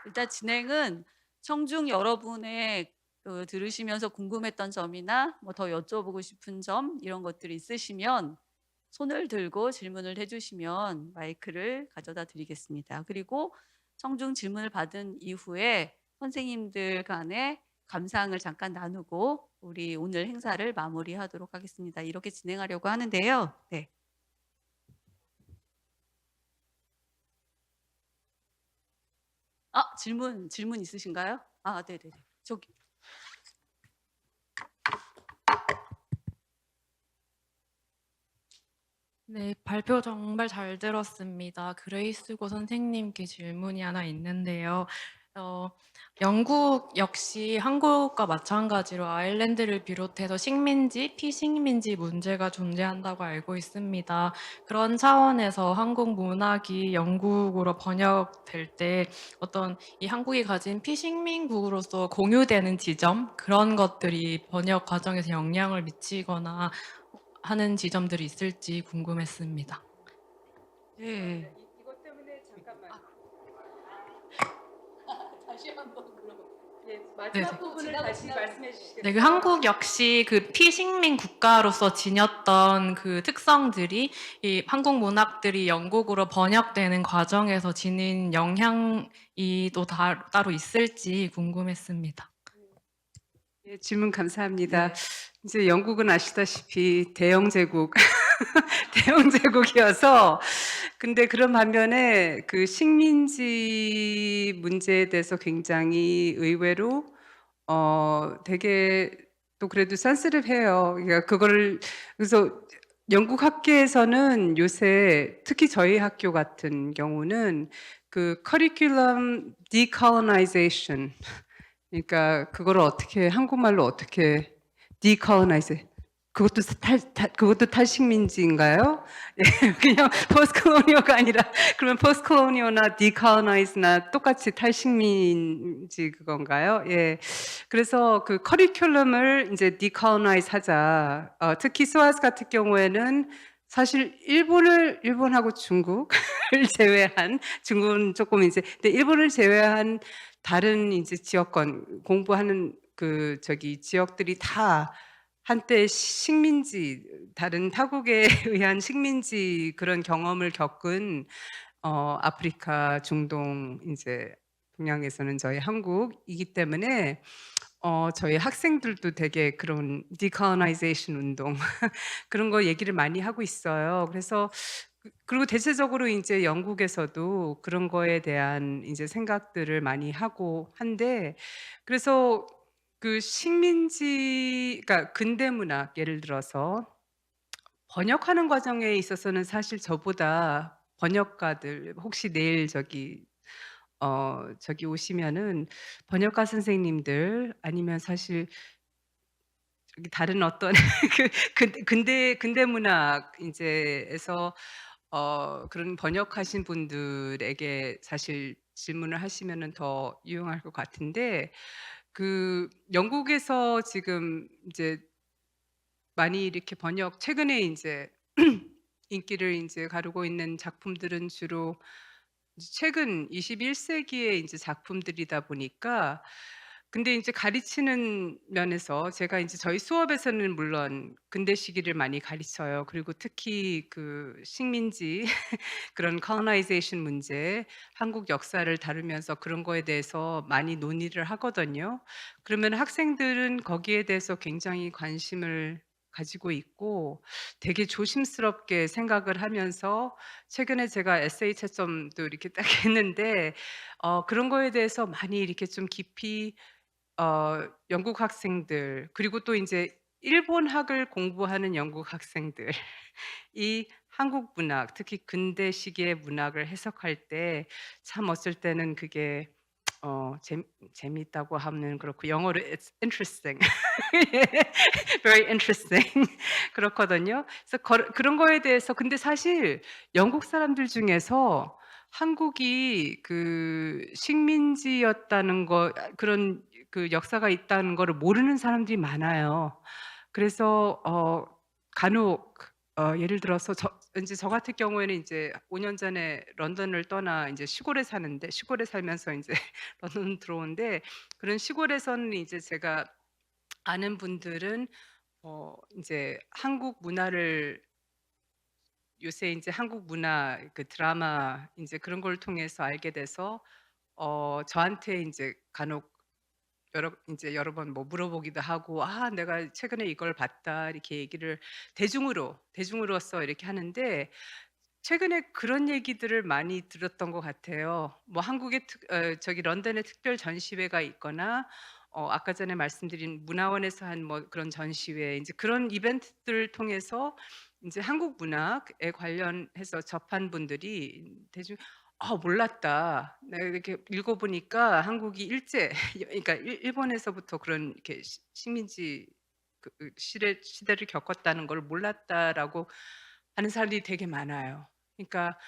일단 진행은 청중 여러분의 들으시면서 궁금했던 점이나 뭐 더 여쭤보고 싶은 점 이런 것들이 있으시면 손을 들고 질문을 해 주시면 마이크를 가져다 드리겠습니다. 그리고 청중 질문을 받은 이후에 선생님들 간에 감상을 잠깐 나누고 우리 오늘 행사를 마무리하도록 하겠습니다. 이렇게 진행하려고 하는데요. 네. 질문 있으신가요? 네네네. 저기. 네, 발표 정말 잘 들었습니다. 그레이스 고 선생님께 질문이 하나 있는데요. 어, 영국 역시 한국과 마찬가지로 아일랜드를 비롯해서 식민지, 피식민지 문제가 존재한다고 알고 있습니다. 그런 차원에서 한국 문학이 영국으로 번역될 때 어떤 이 한국이 가진 피식민국으로서 공유되는 지점, 그런 것들이 번역 과정에서 영향을 미치거나 하는 지점들이 있을지 궁금했습니다. 네. 이것 때문에 잠깐만. 다시 한번 그럼. 예, 네, 마지막 부분을 다시 말씀해 주시겠어요? 네, 그 한국 역시 그 피식민 국가로서 지녔던 그 특성들이 이 한국 문학들이 영국으로 번역되는 과정에서 지닌 영향이 또 따로 있을지 궁금했습니다. 예, 질문 감사합니다. 네. 이제 영국은 아시다시피 대영 제국, 대영 제국이어서 근데 그런 반면에 그 식민지 문제에 대해서 굉장히 의외로 되게 또 그래도 센시티브해요. 그러니까 그거를 그래서 영국 학계에서는 요새 특히 저희 학교 같은 경우는 그 커리큘럼 디컬로나이제이션 그러니까 그거를 어떻게 한국말로 어떻게 디컬로나이즈 그것도 탈식민지인가요? 예, 그냥 포스트콜로니얼가 아니라 그러면 포스트콜로니얼나 디컬로나이즈나 똑같이 탈식민지 그건가요? 예. 그래서 그 커리큘럼을 이제 디컬로나이즈 하자. 특히 스와스 같은 경우에는 사실 일본하고 중국을 제외한 중국은 조금 이제 근데 일본을 제외한 다른 이제 지역권 공부하는 그 저기 지역들이 다 한때 식민지 다른 타국에 의한 식민지 그런 경험을 겪은 아프리카, 중동 이제 동양에서는 저희 한국이기 때문에 저희 학생들도 되게 그런 디컬로나이제이션 운동 그런 거 얘기를 많이 하고 있어요. 그래서 그리고 대체적으로 인제 영국에서도 그런 거에 대한 인제 생각들을 많이 하고 한데 그래서 그 식민지 그러니까 근대 문학 예를 들어서 번역하는 과정에 있어서는 사실 저보다 번역가들 혹시 내일 저기 오시면은 번역가 선생님들 아니면 사실 저기 다른 어떤 근대 문학 인제 에서 그런 번역하신 분들에게 사실 질문을 하시면은 더 유용할 것 같은데 그 영국에서 지금 이제 많이 이렇게 번역 최근에 인제 인기를 인제 가르고 있는 작품들은 주로 최근 21 세기의 인제 작품들이다 보니까 근데 인제 가르치는 면에서 제가 인제 저희 수업에서는 물론 근대 시기를 많이 가르쳐요. 그리고 특히 그 식민지 그런 colonization 문제, 한국 역사를 다루면서 그런 거에 대해서 많이 논의를 하거든요. 그러면 학생들은 거기에 대해서 굉장히 관심을 가지고 있고 되게 조심스럽게 생각을 하면서 최근에 제가 에세이 채점도 이렇게 딱 했는데 그런 거에 대해서 많이 이렇게 좀 깊이 영국 학생들 그리고 또 인제 일본학을 공부하는 영국 학생들이 한국 문학, 특히 근대 시기의 문학을 해석할 때 참 어쩔 때는 그게 재미있다고 하면 그렇고 영어로 "It's interesting." 예. Very interesting. 그렇거든요. 그래서 그런 거에 대해서 근데 사실 영국 사람들 중에서 한국이 그 식민지였다는 거 그런 그 역사가 있다는 거를 모르는 사람들이 많아요. 그래서 간혹 예를 들어서 저 같은 경우에는 인제 5년 전에 런던을 떠나 인제 시골에 사는데, 시골에 살면서 인제 런던 들어온데, 그런 시골에서는 이제 제가 아는 분들은 인제 한국 문화를, 요새 인제 한국 문화 그 드라마 인제 그런 걸 통해서 알게 돼서 저한테 인제 간혹 여러 번 뭐 물어보기도 하고, "아 내가 최근에 이걸 봤다." 이렇게 얘기를 대중으로서 이렇게 하는데, 최근에 그런 얘기들을 많이 들었던 것 같아요. 뭐 한국의 저기 런던에 특별 전시회가 있거나, 아까 전에 말씀드린 문화원에서 한 뭐 그런 전시회, 인제 그런 이벤트들을 통해서 인제 한국 문학에 관련해서 접한 분들이 대중 "아 몰랐다. 내가 이렇게 읽어 보니까 한국이 일제 그러니까 일본에서부터 그런 이렇게 식민지 시대를 겪었다는 걸 몰랐다."라고 하는 사람들이 되게 많아요. 그러니까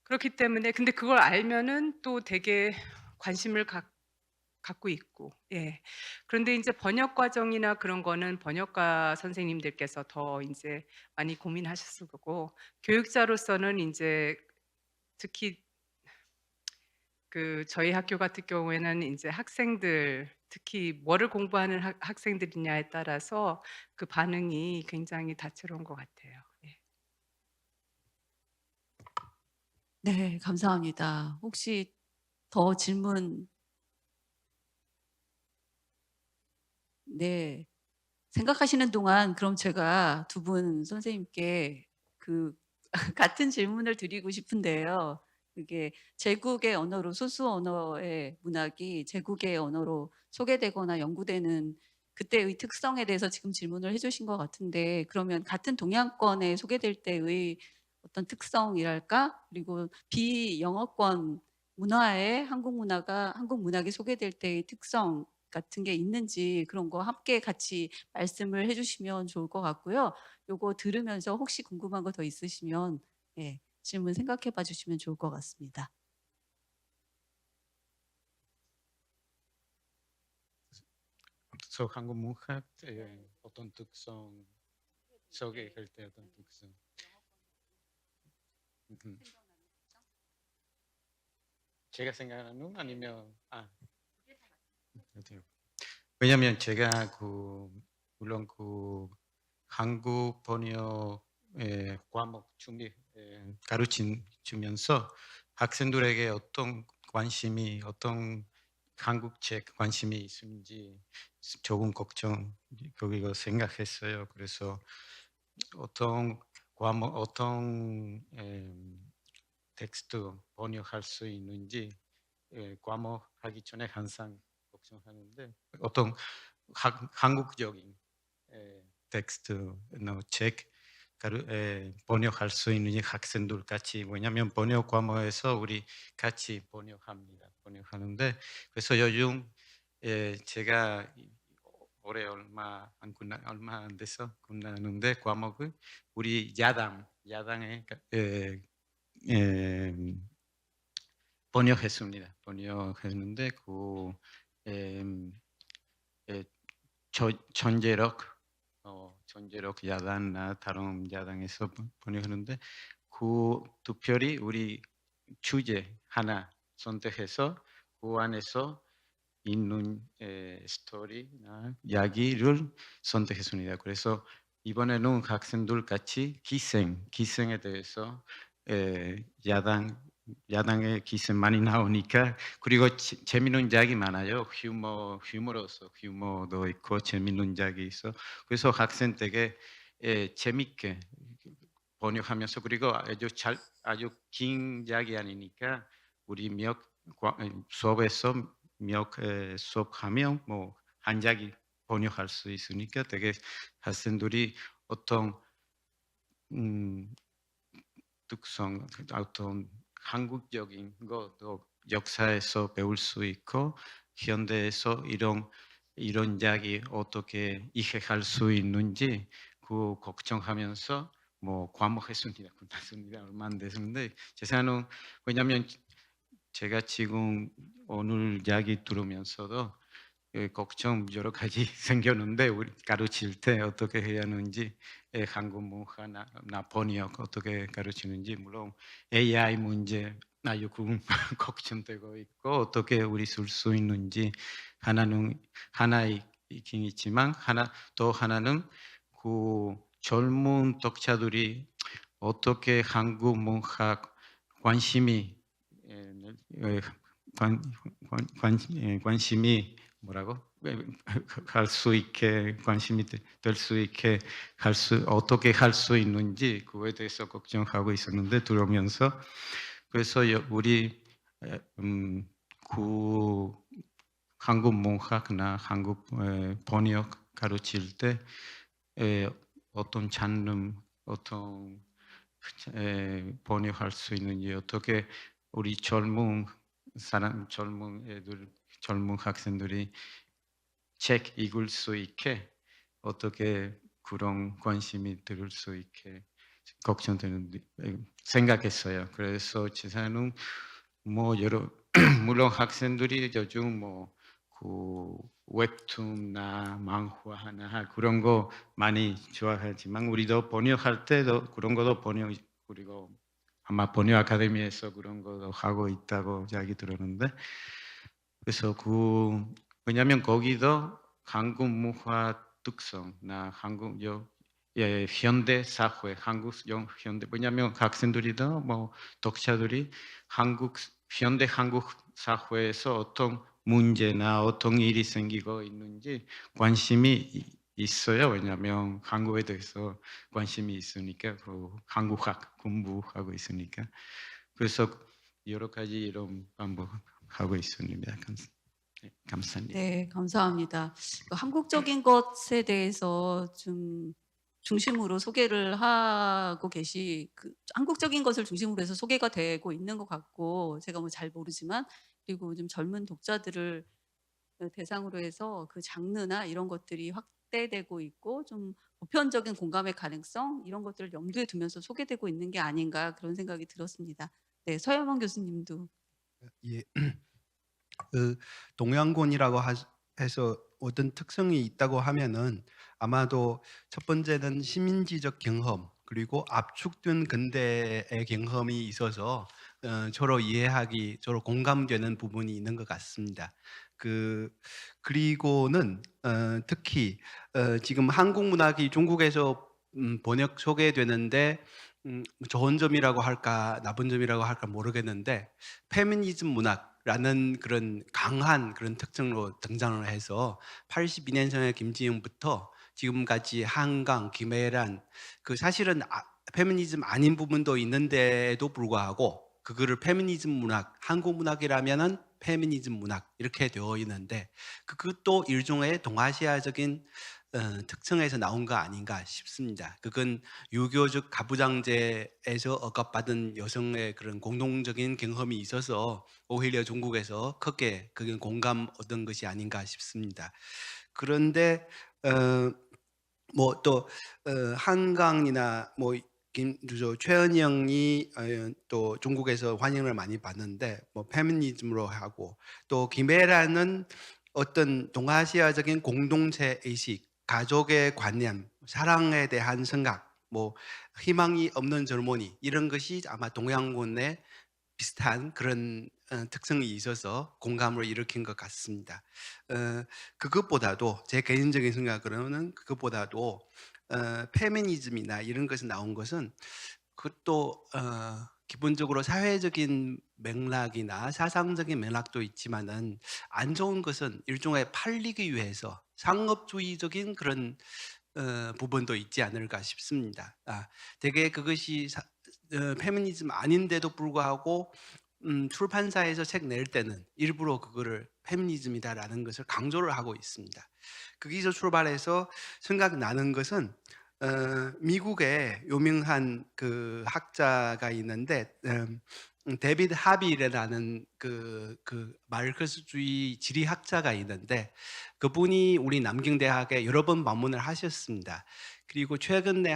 그렇기 때문에, 근데 그걸 알면은 또 되게 관심을 갖고 있고, 예. 그런데 인제 번역 과정이나 그런 거는 번역가 선생님들께서 더 인제 많이 고민하셨을 거고, 교육자로서는 인제 특히 저희 학교 같은 경우에는 인제 학생들, 특히 뭐를 공부하는 학생들이냐에 따라서 그 반응이 굉장히 다채로운 것 같아요. 예. 네, 감사합니다. 혹시 더 질문, 네, 생각하시는 동안 그럼 제가 두 분 선생님께 그 같은 질문을 드리고 싶은데요. 그게 제국의 언어로, 소수 언어의 문학이 제국의 언어로 소개되거나 연구되는 그때의 특성에 대해서 지금 질문을 해 주신 것 같은데, 그러면 같은 동양권에 소개될 때의 어떤 특성이랄까? 그리고 비영어권 문화에 한국 문학이 소개될 때의 특성 같은 게 있는지, 그런 거 함께 같이 말씀을 해 주시면 좋을 것 같고요. 요거 들으면서 혹시 궁금한 거 더 있으시면, 예, 질문 생각해 봐 주시면 좋을 것 같습니다. 그래서 한국 문학의 어떤 특성, 소개할 때 어떤 특성. 음. 제가 생각하는 아니면 어때요? 왜냐면 제가 물론 한국 번역의 과목 가르침 주면서 학생들에게 어떤 한국 책 관심이 있는지 조금 그거 생각했어요. 그래서 어떤 텍스트 번역할 수 있는지, 과목 하기 전에 항상 걱정하는데, 어떤 한국적인 텍스트, 책 번역할 수 있는지 학생들 같이, 왜냐하면 번역 과목에서 우리 같이 번역하는데, 그래서 요즘 제가 올해 얼마 안 돼서 끝나는데 과목을 우리 야당에 에, 번역했습니다. 번역했는데 에, 에, 전제력 전제력 야당이나 다른 야당에서 번역하는데, 특별히 우리 주제 하나 선택해서 그 안에서 있는 스토리나 이야기를 선택했습니다. 그래서 이번에는 학생들 같이 기생에 대해서 야당의 기생 많이 나오니까, 그리고 재밌는 이야기 많아요. 휴머도 있고 재밌는 이야기 있어. 그래서 학생 되게 재밌게 번역하면서, 그리고 아주 긴 이야기 아니니까 우리 수업에서 수업하면 뭐 한 이야기 번역할 수 있으니까 되게 학생들이 어떤 음, 특성, 어떤 한국적인 것도 역사에서 배울 수 있고, 현대에서 이런 이야기 어떻게 이해할 수 있는지 그 걱정하면서 뭐 과목했습니다. 끝났습니다. 얼마 안 됐는데, 제 생각은, 왜냐하면 제가 지금 오늘 이야기 들으면서도 걱정 여러 가지 생겼는데, 우리 가르칠 때 어떻게 해야 하는지 한국 문화나 번역 어떻게 가르치는지 물론 AI 문제 요즘 걱정되고 있고 어떻게 우리 쓸 수 있는지 하나이긴 있지만 또 하나는 그 젊은 독자들이 어떻게 한국 문화 관심이 관심이 뭐라고 할 수 있게 관심이 될 수 있게 어떻게 할 수 있는지 그거에 대해서 걱정하고 있었는데 들으면서 그래서 우리 그 한국 문학이나 한국 번역 가르칠 때 어떤 장르 어떤 번역할 수 있는지 어떻게 우리 젊은 애들 젊은 학생들이 책 읽을 수 있게 어떻게 그런 관심이 들 수 있게 걱정되는데 생각했어요. 그래서 제사는 뭐 여러 물론 학생들이 요즘 그 웹툰이나 만화나 그런 거 많이 좋아하지만 우리도 번역할 때도 그런 거도 그리고 아마 번역 아카데미에서 그런 거도 하고 있다고 이야기 들었는데 그래서 왜냐하면 거기도 한국 문화 특성나 현대 사회 현대 왜냐하면 학생들이도 독자들이 현대 한국 사회에서 어떤 문제나 어떤 일이 생기고 있는지 관심이 있어요. 왜냐하면 한국에 대해서 관심이 있으니까 한국학 공부하고 있으니까 그래서 여러 가지 이런 방법하고 있습니다. 감사합니다. 네, 감사합니다. 한국적인 것에 대해서 좀 중심으로 소개를 하고 한국적인 것을 중심으로 해서 소개가 되고 있는 것 같고 제가 잘 모르지만 그리고 좀 젊은 독자들을 대상으로 해서 그 장르나 이런 것들이 확대되고 있고 좀 보편적인 공감의 가능성 이런 것들을 염두에 두면서 소개되고 있는 게 아닌가 그런 생각이 들었습니다. 네, 서영원 교수님도. 예. 동양권이라고 해서 어떤 특성이 있다고 하면은 아마도 첫 번째는 시민지적 경험 그리고 압축된 근대의 경험이 있어서 서로 이해하기, 서로 공감되는 부분이 있는 것 같습니다. 그리고는 특히 지금 한국 문학이 중국에서 번역 소개되는데 좋은 점이라고 할까 나쁜 점이라고 할까 모르겠는데 페미니즘 문학라는 그런 강한 그런 특징으로 등장을 해서 82년생의 김지영부터 지금까지 한강, 김애란 사실은 페미니즘 아닌 부분도 있는데도 불구하고 그거를 페미니즘 문학, 한국 문학이라면은 페미니즘 문학 이렇게 되어 있는데 그것도 일종의 동아시아적인 특성에서 나온 거 아닌가 싶습니다. 그건 유교적 가부장제에서 억압받은 여성의 그런 공동적인 경험이 있어서 오히려 중국에서 크게 그건 공감 얻은 것이 아닌가 싶습니다. 그런데 또 한강이나 최은영이 또 중국에서 환영을 많이 받는데 페미니즘으로 하고 또 김애라는 어떤 동아시아적인 공동체 의식, 가족의 관념, 사랑에 대한 생각, 희망이 없는 젊은이 이런 것이 아마 동양권의 비슷한 그런 특성이 있어서 공감을 일으킨 것 같습니다. 그것보다도 제 개인적인 생각으로는 그것보다도 페미니즘이나 이런 것이 나온 것은 그것도 기본적으로 사회적인 맥락이나 사상적인 맥락도 있지만은 안 좋은 것은 일종의 팔리기 위해서 상업주의적인 그런 부분도 있지 않을까 싶습니다. 되게 그것이 페미니즘 아닌데도 불구하고 출판사에서 책 낼 때는 일부러 그거를 페미니즘이다라는 것을 강조를 하고 있습니다. 거기서 출발해서 생각나는 것은 미국의 유명한 그 학자가 있는데 데비드 하빌이라는 그 마르크스주의 지리학자가 있는데 그분이 우리 남경대학에 여러 번 방문을 하셨습니다. 그리고 최근에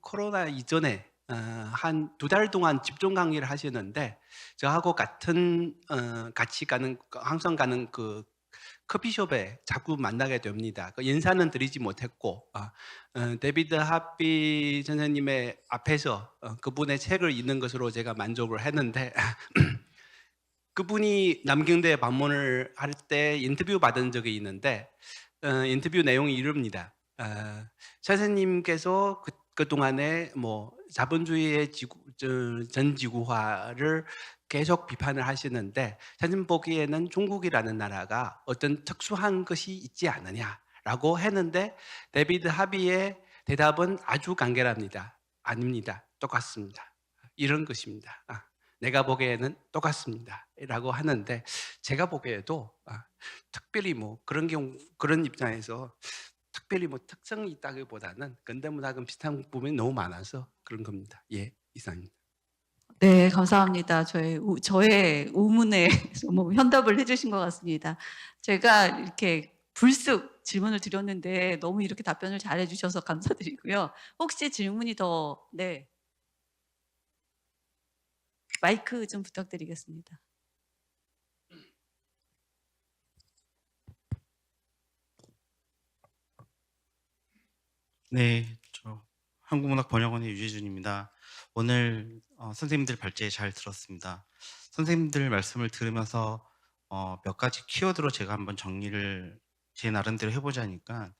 코로나 이전에 한 2달 동안 집중 강의를 하셨는데 저하고 같이 가는 항상 가는 커피숍에 자꾸 만나게 됩니다. 그 인사는 드리지 못했고 데비드 하비 선생님의 앞에서 그분의 책을 읽는 것으로 제가 만족을 했는데 그분이 남경대에 방문을 할 때 인터뷰 받은 적이 있는데 인터뷰 내용이 이럽니다. 선생님께서 그동안에 뭐 자본주의의 전지구화를 계속 비판을 하시는데 선생님 보기에는 중국이라는 나라가 어떤 특수한 것이 있지 않느냐라고 했는데 데비드 하비의 대답은 아주 간결합니다. 아닙니다. 똑같습니다. 이런 것입니다. 내가 보기에는 똑같습니다라고 하는데 제가 보기에도 특별히 뭐 그런 입장에서 특별히 뭐 특성이 있다기보다는 근대문학은 비슷한 부분이 너무 많아서 그런 겁니다. 예, 이상입니다. 네, 감사합니다. 저의 우문에 너무 현답을 해주신 것 같습니다. 제가 이렇게 불쑥 질문을 드렸는데 너무 이렇게 답변을 잘 해주셔서 감사드리고요. 혹시 질문이 더, 네. 마이크 좀 부탁드리겠습니다. 네, 저 한국문학번역원의 유재준입니다. 오늘 선생님들 발제 잘 들었습니다. 선생님들 말씀을 들으면서 몇 가지 키워드로 제가 한번 정리를 제 나름대로 해보자니까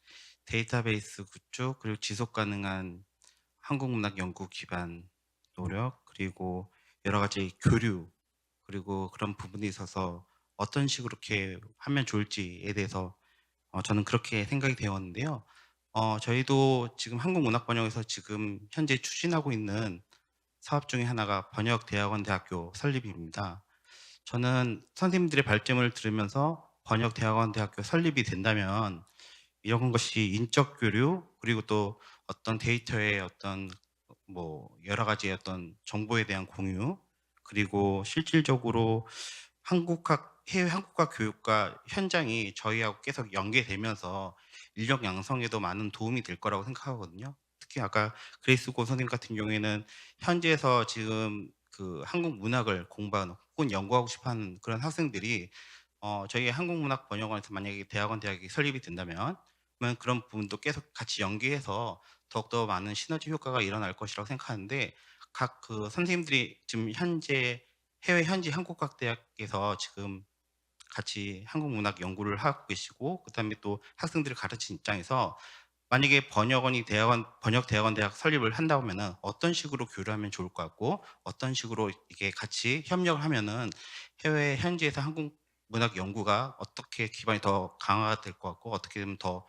데이터베이스 구축, 그리고 지속 가능한 한국문학 연구 기반 노력, 그리고 여러 가지 교류, 그리고 그런 부분에 있어서 어떤 식으로 이렇게 하면 좋을지에 대해서 저는 그렇게 생각이 되었는데요. 저희도 지금 한국문학번역에서 지금 현재 추진하고 있는 사업 중에 하나가 번역대학원 대학교 설립입니다. 저는 선생님들의 발점을 들으면서 번역대학원 대학교 설립이 된다면 이런 것이 인적 교류, 그리고 또 어떤 데이터의 어떤 뭐 여러 가지 어떤 정보에 대한 공유, 그리고 실질적으로 해외 한국화 교육과 현장이 저희하고 계속 연계되면서 인력 양성에도 많은 도움이 될 거라고 생각하거든요. 특히 아까 그레이스 고 선생님 같은 경우에는 현지에서 지금 그 한국 문학을 공부하는 혹은 연구하고 싶어하는 그런 학생들이 저희 한국문학번역원에서 만약에 대학이 설립이 된다면 그러면 그런 부분도 계속 같이 연계해서 더욱더 많은 시너지 효과가 일어날 것이라고 생각하는데 각 그 선생님들이 지금 현재 해외 현지 한국과학대학에서 지금 같이 한국문학 연구를 하고 계시고 그다음에 또 학생들을 가르치는 입장에서 만약에 번역대학원 대학 설립을 한다고 하면은 어떤 식으로 교류하면 좋을 것 같고 어떤 식으로 이게 같이 협력을 하면은 해외 현지에서 한국 문학 연구가 어떻게 기반이 더 강화가 될 것 같고 어떻게 되면 더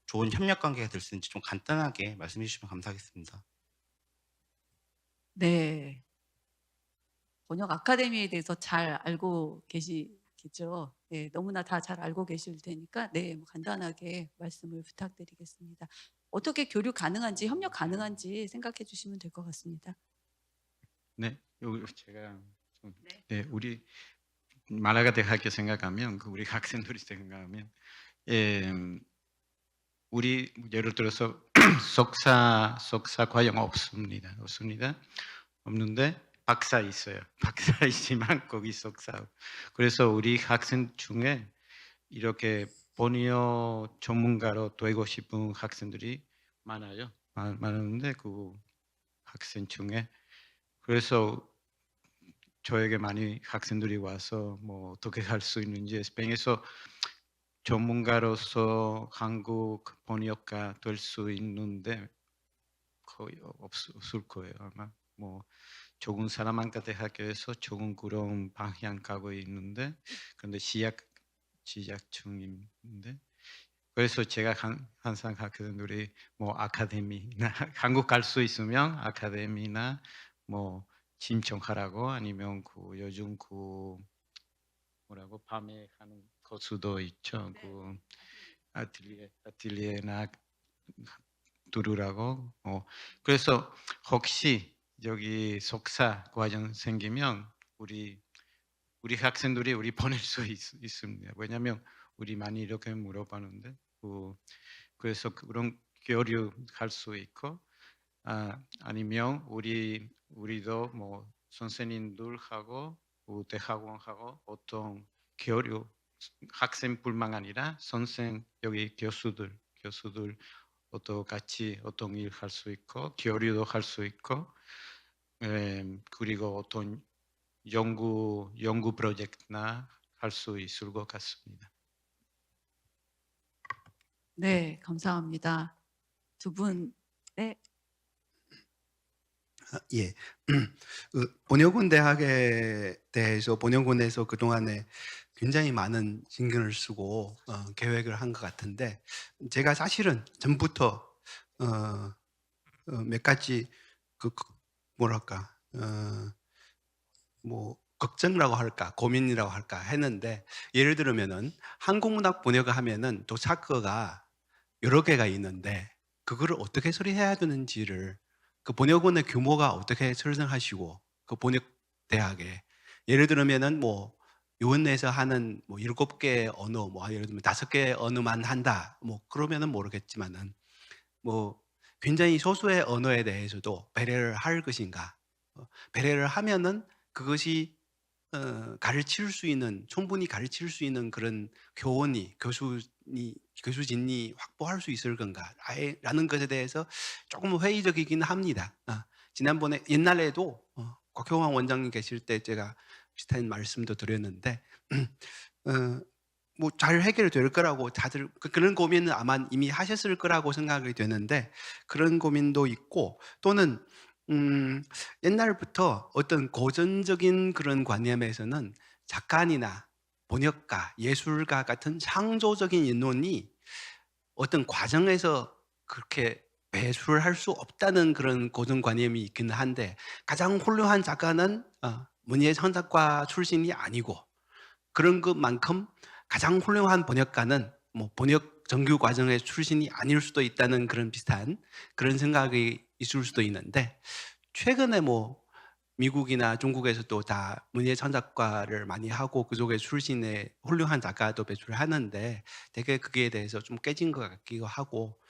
좋은 협력 관계가 될 수 있는지 좀 간단하게 말씀해 주시면 감사하겠습니다. 네. 번역 아카데미에 대해서 잘 알고 계시겠죠? 네, 너무나 다 잘 알고 계실 테니까 네, 뭐 간단하게 말씀을 부탁드리겠습니다. 어떻게 교류 가능한지, 협력 가능한지 생각해 주시면 될 것 같습니다. 네, 제가 좀, 네. 네, 우리 마라가 대학교 생각하면 우리 학생들이 생각하면 우리 예를 들어서 석사 과정 없습니다. 없는데 박사 있어요. 박사이지만 거기 석사. 그래서 우리 학생 중에 이렇게 번역 전문가로 되고 싶은 학생들이 많아요. 많은데 그 학생 중에 그래서 저에게 많이 학생들이 와서 뭐 어떻게 할 수 있는지 스페인에서 전문가로서 한국 번역가 될 수 있는데 거의 없을 거예요 아마. 뭐 좋은 사람한테 대학교에서 좋은 그런 방향 가고 있는데 그런데 시작 중인데 그래서 제가 항상 학생들이 뭐 아카데미나 한국 갈 수 있으면 아카데미나 뭐 신청하라고 아니면 그 요즘 그 뭐라고 밤에 하는 거수도 있죠. 그 아틀리에나 들으라고. 그래서 혹시 여기 석사 과정 생기면 우리 학생들이 우리 보낼 수 있습니다. 왜냐하면 우리 많이 이렇게 물어봤는데 그래서 그런 교류할 수 있고 아니면 우리도 뭐 선생님들하고 대학원하고 어떤 교류 학생뿐만 아니라 선생 여기 교수들 같이 어떤 일 할 수 있고 교류도 할 수 있고 그리고 어떤 연구 프로젝트나 할 수 있을 것 같습니다. 네, 감사합니다. 두 분, 네, 예. 번역원 대학에 대해서 번역원에서 그동안에 굉장히 많은 신경을 쓰고 계획을 한 것 같은데 제가 사실은 전부터 몇 가지 뭐랄까 뭐 걱정이라고 할까 고민이라고 할까 했는데 예를 들면은 한국문학 번역을 하면은 또 사커가 여러 개가 있는데 그거를 어떻게 처리해야 되는지를 그 번역원의 규모가 어떻게 설정하시고 그 번역 대학에 예를 들면은 뭐 요원에서 하는 뭐 7개 언어 뭐 예를 들면 5개 언어만 한다 뭐 그러면은 모르겠지만은 뭐 굉장히 소수의 언어에 대해서도 배려를 할 것인가 배려를 하면은 그것이 가르칠 수 있는 충분히 가르칠 수 있는 그런 교원이 교수진이 확보할 수 있을 건가 라는 것에 대해서 조금 회의적이긴 합니다. 지난번에 옛날에도 곽효왕 원장님 계실 때 제가 비슷한 말씀도 드렸는데 뭐 잘 해결될 거라고 다들 그런 고민은 아마 이미 하셨을 거라고 생각이 되는데 그런 고민도 있고 또는 옛날부터 어떤 고전적인 그런 관념에서는 작가나 번역가, 예술가 같은 창조적인 인원이 어떤 과정에서 그렇게 배출을 할 수 없다는 그런 고정관념이 있기는 한데 가장 훌륭한 작가는 문예 창작과 출신이 아니고 그런 것만큼 가장 훌륭한 번역가는 뭐 번역 정규 과정의 출신이 아닐 수도 있다는 그런 비슷한 그런 생각이 있을 수도 있는데 최근에 뭐 미국이나 중국에서도 다 문예 창작과를 많이 하고 그쪽에 출신의 훌륭한 작가도 배출하는데 되게 그에 대해서 좀 깨진 것 같기도 하고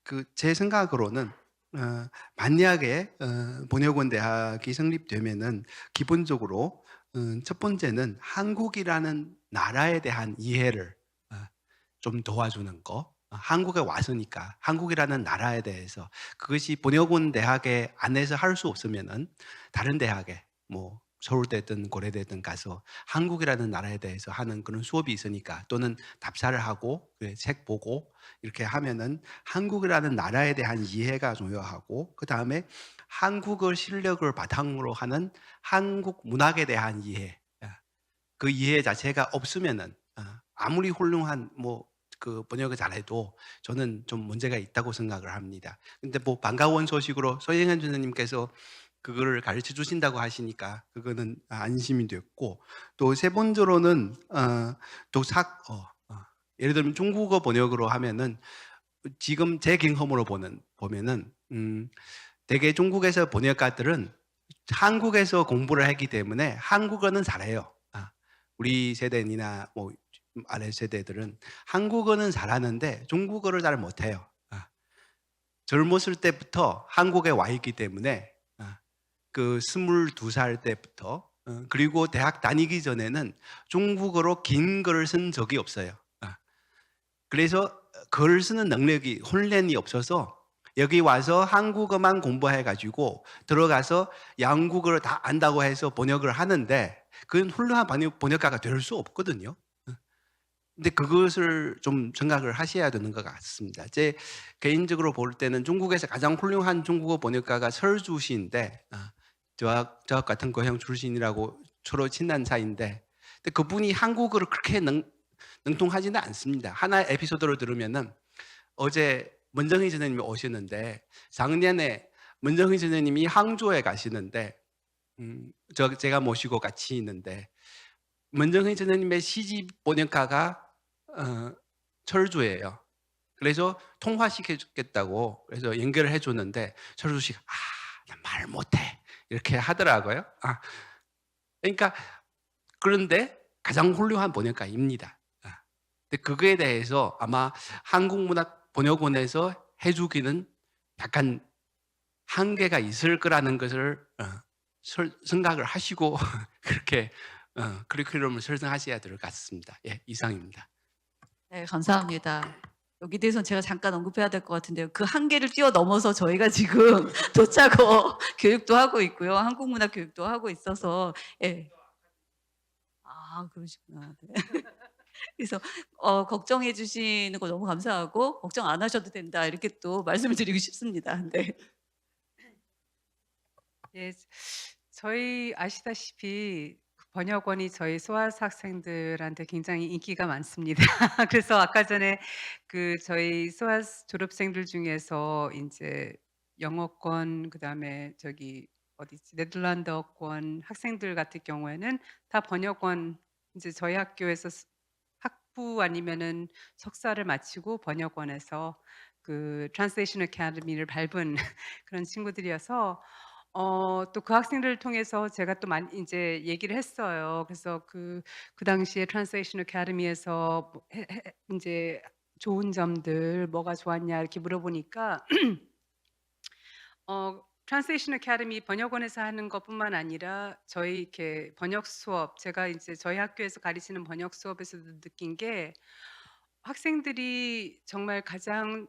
그 제 생각으로는 만약에 번역원 대학이 성립되면은 기본적으로 첫 번째는 한국이라는 나라에 대한 이해를 좀 도와주는 거. 한국에 왔으니까 한국이라는 나라에 대해서 그것이 번역원 대학에 안에서 할 수 없으면은 다른 대학에 뭐 서울대든 고려대든 가서 한국이라는 나라에 대해서 하는 그런 수업이 있으니까 또는 답사를 하고 책 보고 이렇게 하면은 한국이라는 나라에 대한 이해가 중요하고 그 다음에 한국어 실력을 바탕으로 하는 한국 문학에 대한 이해 그 이해 자체가 없으면은 아무리 훌륭한 뭐 그 번역을 잘해도 저는 좀 문제가 있다고 생각을 합니다. 근데 뭐 반가운 소식으로 서영현 선생님께서 그거를 가르쳐 주신다고 하시니까 그거는 안심이 됐고 또 세 번째로는 예를 들면 중국어 번역으로 하면은 지금 제 경험으로 보면은 대개 중국에서 번역가들은 한국에서 공부를 했기 때문에 한국어는 잘해요. 우리 세대나 뭐 아래 세대들은 한국어는 잘하는데 중국어를 잘 못해요. 젊었을 때부터 한국에 와 있기 때문에 그 22살 때부터 그리고 대학 다니기 전에는 중국어로 긴 글을 쓴 적이 없어요. 그래서 글을 쓰는 능력이 훈련이 없어서 여기 와서 한국어만 공부해가지고 들어가서 양국어를 다 안다고 해서 번역을 하는데 그건 훌륭한 번역가가 될 수 없거든요. 근데 그것을 좀 생각을 하셔야 되는 것 같습니다. 제 개인적으로 볼 때는 중국에서 가장 훌륭한 중국어 번역가가 설주 씨인데 저 같은 고향 출신이라고 서로 친한 사이인데 근데 그분이 한국어를 그렇게 능통하지는 않습니다. 하나의 에피소드를 들으면은 어제 문정희 선생님이 오셨는데 작년에 문정희 선생님이 항저우에 가시는데 제가 모시고 같이 있는데 문정희 선생님의 시집 번역가가 철주예요. 그래서 통화시켜주겠다고 그래서 연결을 해줬는데 철주 씨가 나 말 못해 이렇게 하더라고요. 그러니까 그런데 가장 훌륭한 번역가입니다. 근데 그거에 대해서 아마 한국문학번역원에서 해주기는 약간 한계가 있을 거라는 것을 생각을 하시고 그렇게 커리큘럼을 설정하셔야 될 것 같습니다. 예, 이상입니다. 네, 감사합니다. 여기 대해서는 제가 잠깐 언급해야 될 것 같은데요. 그 한계를 뛰어넘어서 저희가 지금 도차고 교육도 하고 있고요. 한국문화 교육도 하고 있어서 예. 아, 그러시구나. 네. 그래서 걱정해 주시는 거 너무 감사하고 걱정 안 하셔도 된다 이렇게 또 말씀을 드리고 싶습니다. 네. 예, 저희 아시다시피 번역원이 저희 소아스 학생들한테 굉장히 인기가 많습니다. 그래서 아까 전에 그 저희 소아스 졸업생들 중에서 이제 영어권 그다음에 저기 어디지 네덜란드어권 학생들 같은 경우에는 다 번역원 이제 저희 학교에서 학부 아니면은 석사를 마치고 번역원에서 그 트랜스레이션 어카데미를 밟은 그런 친구들이어서 또 그 학생들을 통해서 제가 또 많이 인제 얘기를 했어요. 그래서 그 당시에 트랜스레이션 어카데미에서 뭐 인제 좋은 점들 뭐가 좋았냐 이렇게 물어보니까 트랜스레이션 어카데미 번역원에서 하는 것뿐만 아니라 저희 이렇게 번역 수업 제가 이제 저희 학교에서 가르치는 번역 수업에서도 느낀 게 학생들이 정말 가장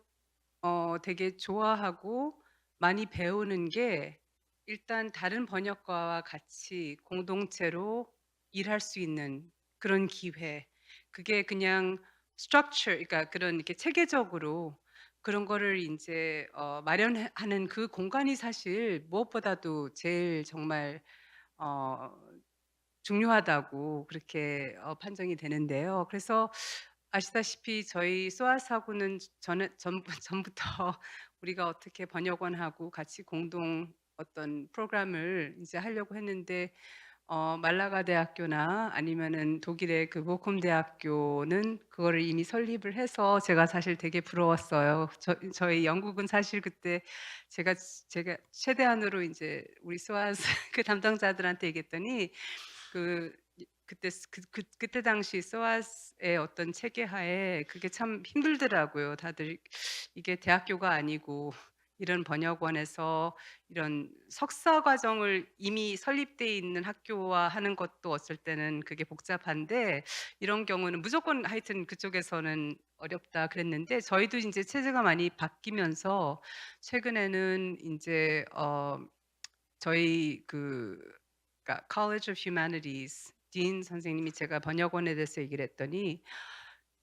되게 좋아하고 많이 배우는 게 일단 다른 번역가와 같이 공동체로 일할 수 있는 그런 기회. 그게 그냥 structure 그러니까 그런 이렇게 체계적으로 그런 거를 인제 마련하는 그 공간이 사실 무엇보다도 제일 정말 어 중요하다고 그렇게 판정이 되는데요. 그래서 아시다시피 저희 소아사고는 전에 전부터 우리가 어떻게 번역원하고 같이 공동 어떤 프로그램을 이제 하려고 했는데 말라가 대학교나 아니면은 독일의 그 보쿰 대학교는 그거를 이미 설립을 해서 제가 사실 되게 부러웠어요. 저희 영국은 사실 그때 제가 최대한으로 인제 우리 소아스 그 담당자들한테 얘기했더니 그 그때 당시 소아스의 어떤 체계하에 그게 참 힘들더라고요. 다들 이게 대학교가 아니고 이런 번역원에서 이런 석사 과정을 이미 설립돼 있는 학교와 하는 것도 어쩔 때는 그게 복잡한데 이런 경우는 무조건 하여튼 그쪽에서는 어렵다 그랬는데 저희도 인제 체제가 많이 바뀌면서 최근에는 인제 저희 그러니까 College of Humanities 딘 선생님이 제가 번역원에 대해서 얘기를 했더니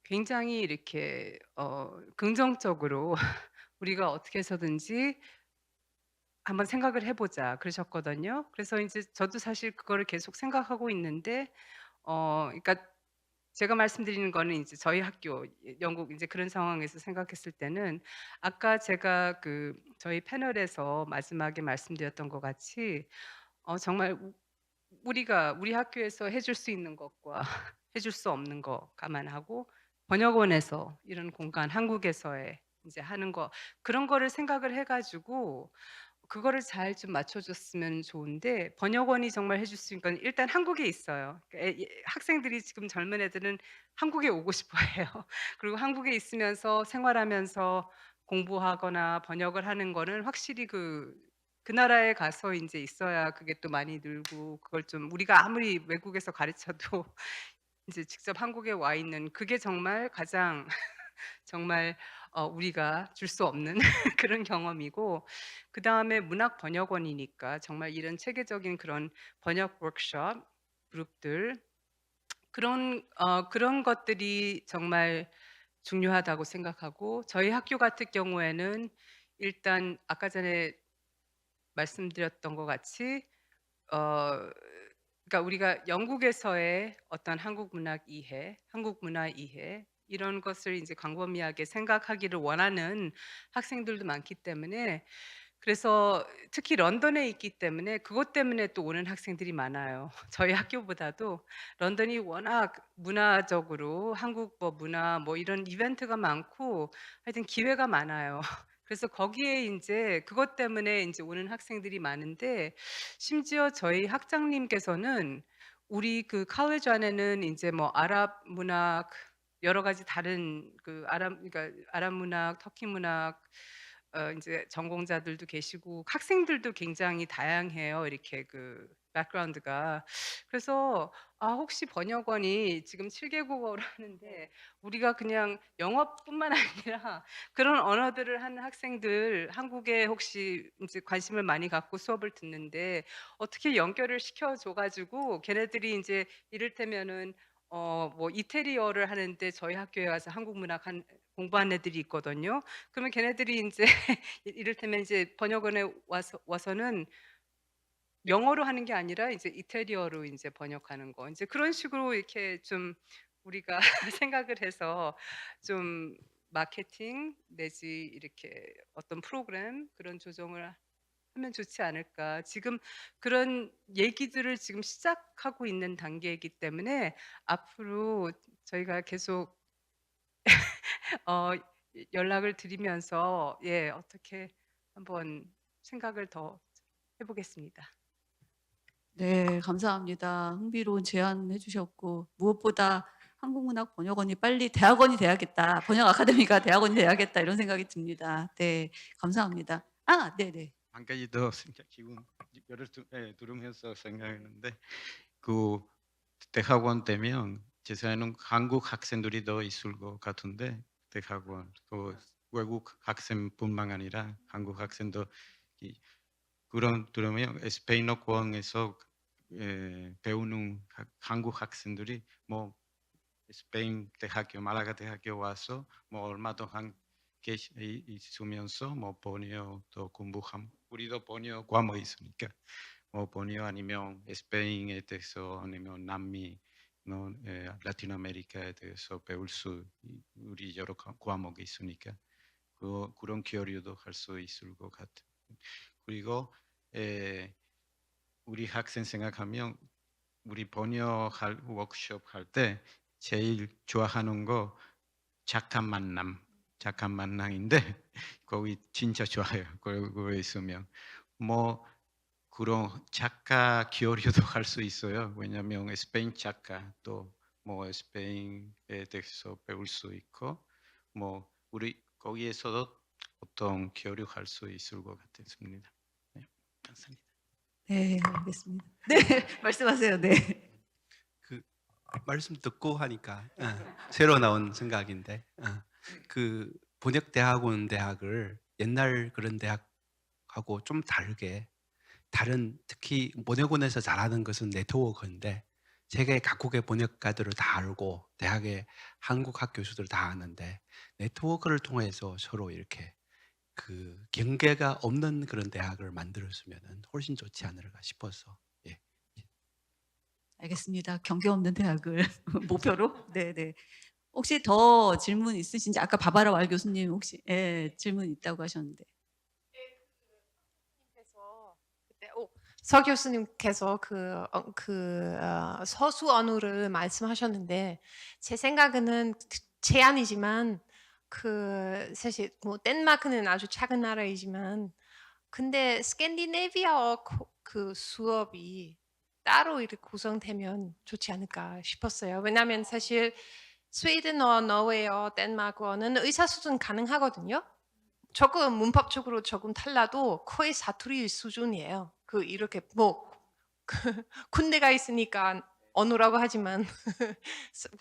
굉장히 이렇게 긍정적으로 "우리가 어떻게 해서든지 한번 생각을 해 보자." 그러셨거든요. 그래서 인제 저도 사실 그거를 계속 생각하고 있는데 그러니까 제가 말씀드리는 거는 인제 저희 학교 영국 인제 그런 상황에서 생각했을 때는 아까 제가 그 저희 패널에서 마지막에 말씀드렸던 것 같이 정말 우리가 우리 학교에서 해줄 수 있는 것과 해줄 수 없는 거 감안하고 번역원에서 이런 공간 한국에서의 인제 하는 거 그런 거를 생각을 해 가지고 그거를 잘 좀 맞춰 줬으면 좋은데 번역원이 정말 해줄 수 있는 건 일단 한국에 있어요. 그러니까 학생들이 지금 젊은 애들은 한국에 오고 싶어 해요. 그리고 한국에 있으면서 생활하면서 공부하거나 번역을 하는 거는 확실히 그 나라에 가서 인제 있어야 그게 또 많이 늘고 그걸 좀 우리가 아무리 외국에서 가르쳐도 인제 직접 한국에 와 있는 그게 정말 가장 정말 우리가 줄 수 없는 그런 경험이고 그다음에 문학 번역원이니까 정말 이런 체계적인 그런 번역 워크숍 그룹들 그런 것들이 정말 중요하다고 생각하고 저희 학교 같은 경우에는 일단 아까 전에 말씀드렸던 것 같이 어 그러니까 우리가 영국에서의 어떤 한국 문학 이해, 한국 문화 이해 이런 것을 인제 광범위하게 생각하기를 원하는 학생들도 많기 때문에 그래서 특히 런던에 있기 때문에 그것 때문에 또 오는 학생들이 많아요. 저희 학교보다도 런던이 워낙 문화적으로 한국 뭐 문화 뭐 이런 이벤트가 많고 하여튼 기회가 많아요. 그래서 거기에 인제 그것 때문에 인제 오는 학생들이 많은데 심지어 저희 학장님께서는 우리 그 college 안에는 인제 뭐 아랍 문학 여러 가지 다른 그 아랍 문학, 터키 문학 인제 전공자들도 계시고 학생들도 굉장히 다양해요. 이렇게 그 백그라운드가. 그래서 혹시 번역원이 지금 7개국어로 하는데 우리가 그냥 영어뿐만 아니라 그런 언어들을 하는 학생들 한국에 혹시 이제 관심을 많이 갖고 수업을 듣는데 어떻게 연결을 시켜줘 가지고 걔네들이 이제 이를테면은 뭐 이태리어를 하는데 저희 학교에 와서 한국 문학 공부한 애들이 있거든요. 그러면 걔네들이 인제 이를테면 이제 번역원에 와서는 영어로 하는 게 아니라 이제 이태리어로 인제 번역하는 거. 인제 그런 식으로 이렇게 좀 우리가 생각을 해서 좀 마케팅 내지 이렇게 어떤 프로그램 그런 조정을 하면 좋지 않을까. 지금 그런 얘기들을 지금 시작하고 있는 단계이기 때문에 앞으로 저희가 계속 어 연락을 드리면서 예 어떻게 한번 생각을 더 해 보겠습니다. 네, 감사합니다. 흥미로운 제안해 주셨고 무엇보다 한국문학번역원이 빨리 대학원이 돼야겠다. 번역 아카데미가 대학원이 돼야겠다 이런 생각이 듭니다. 네, 감사합니다. 네네. 한 가지 더 기분 들으면서 생각했는데 그 대학원 되면 제 생각에는 한국 학생들이 더 있을 것 같은데 대학원 그 외국 학생뿐만 아니라 한국 학생도 그런 들으면 스페인어권에서 배우는 한국 학생들이 뭐 스페인 대학교 말라가 대학교 와서 뭐 얼마 동안 있으면서 뭐 번역도 공부함 우리도 번역 과목이 있으니까 뭐 번역 아니면 스페인에 대해서 아니면 남미 라틴 아메리카에 대해서 배울 수 우리 여러 과목이 있으니까 그런 교류도 할 수 있을 것 같아요. 그리고 우리 학생 생각하면 우리 번역할 워크숍 할 때 제일 좋아하는 거 작가 만남인데 거기 진짜 좋아요. 거기 있으면 뭐 그런 작가 교류도 할 수 있어요. 왜냐하면 스페인 작가 또 뭐 스페인에 대해서 배울 수 있고 뭐 우리 거기에서도 어떤 교류할 수 있을 것 같습니다. 네, 감사합니다. 네, 알겠습니다. 네, 말씀하세요. 네. 그 말씀 듣고 하니까 새로 나온 생각인데 그 번역대학원 대학을 옛날 그런 대학하고 좀 다르게 다른 특히 번역원에서 잘하는 것은 네트워크인데 세계 각국의 번역가들을 다 알고 대학의 한국 학 교수들 다 아는데 네트워크를 통해서 서로 이렇게 그 경계가 없는 그런 대학을 만들었으면 훨씬 좋지 않을까 싶어서 예. 알겠습니다. 경계 없는 대학을 목표로. 네네. 혹시 더 질문 있으신지 아까 바바라 왈 교수님 혹시 질문 있다고 하셨는데. 서 교수님께서 서수 언어를 말씀하셨는데 제 생각에는 제안이지만 사실 뭐 덴마크는 아주 작은 나라이지만 근데 스캔디네비아어 그 수업이 따로 이렇게 구성되면 좋지 않을까 싶었어요. 왜냐하면 사실 스웨덴어, 노르웨어, 덴마크어는 의사소통 가능하거든요. 조금 문법적으로 조금 달라도 거의 사투리 수준이에요. 이렇게 뭐 군대가 있으니까 언어라고 하지만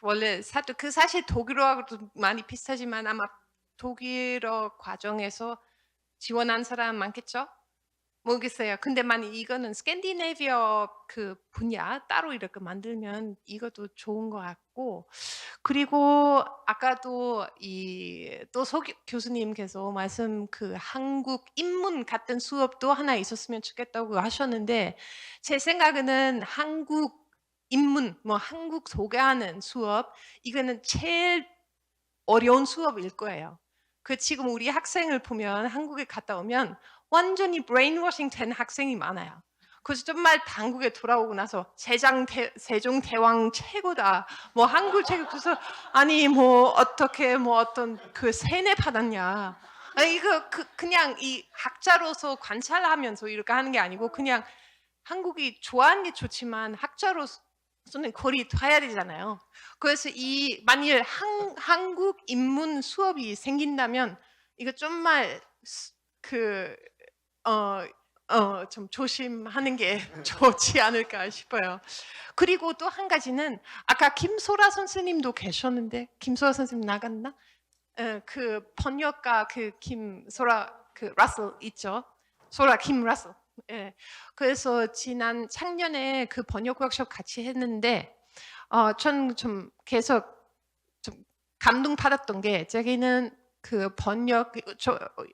원래 사실 독일어하고도 많이 비슷하지만 아마 독일어 과정에서 지원한 사람 많겠죠? 모르겠어요. 근데 만약 이거는 스캔디네비아 분야 따로 이렇게 만들면 이것도 좋은 것 같고 그리고 아까도 또 서 교수님께서 말씀 한국 인문 같은 수업도 하나 있었으면 좋겠다고 하셨는데 제 생각에는 한국 인문 뭐 한국 소개하는 수업 이거는 제일 어려운 수업일 거예요. 지금 우리 학생을 보면 한국에 갔다 오면 완전히 브레인워싱 된 학생이 많아요. 그래서 정말 한국에 돌아오고 나서 세종대왕 최고다. 뭐 한국 최고 그래서 아니 뭐 어떻게 뭐 어떤 세뇌 받았냐. 아니 이거 그냥 이 학자로서 관찰하면서 이렇게 하는 게 아니고 그냥 한국이 좋아하는 게 좋지만 학자로서는 거리 둬야 되잖아요. 그래서 만일 한국 인문 수업이 생긴다면 이거 정말 좀 조심하는 게 좋지 않을까 싶어요. 그리고 또 한 가지는 아까 김소라 선생님도 계셨는데 김소라 선생님 나갔나? 그 번역가 그 김소라 그 라슬 있죠? 소라 김 라슬. 예. 그래서 지난 작년에 그 번역 워크숍 같이 했는데 전 좀 계속 좀 감동받았던 게 자기는 그 번역